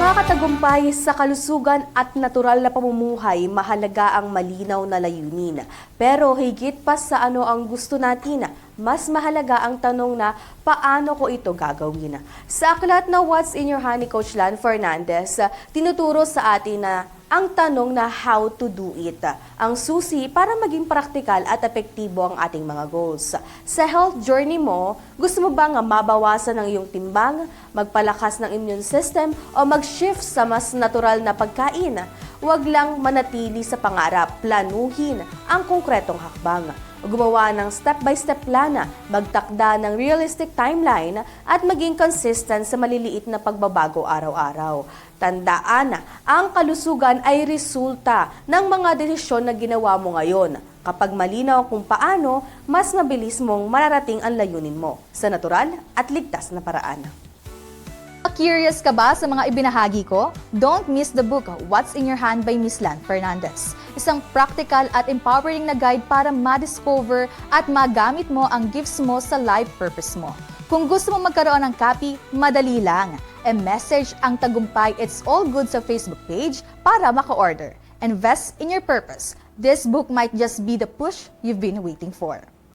makakatagumpay sa kalusugan at natural na pamumuhay, mahalaga ang malinaw na layunin. Pero higit pa sa ano ang gusto natin, mas mahalaga ang tanong na paano ko ito gagawin. Sa aklat na What's in Your Hand ni Coach Lan Fernandez, tinuturo sa atin na ang tanong na how to do it, ang susi para maging praktikal at epektibo ang ating mga goals. Sa health journey mo, gusto mo bang mabawasan ang iyong timbang, magpalakas ng immune system o mag-shift sa mas natural na pagkain? Huwag lang manatili sa pangarap, planuhin ang konkretong hakbang. Gumawa ng step-by-step plana, magtakda ng realistic timeline at maging consistent sa maliliit na pagbabago araw-araw. Tandaan, ang kalusugan ay resulta ng mga desisyon na ginawa mo ngayon. Kapag malinaw kung paano, mas mabilis mong mararating ang layunin mo sa natural at ligtas na paraan. Curious ka ba sa mga ibinahagi ko? Don't miss the book What's in Your Hand by Miss Lan Fernandez. Isang practical at empowering na guide para ma-discover at magamit mo ang gifts mo sa life purpose mo. Kung gusto mo magkaroon ng copy, madali lang. E-message ang Tagumpay It's All Good sa Facebook page para maka-order. Invest in your purpose. This book might just be the push you've been waiting for.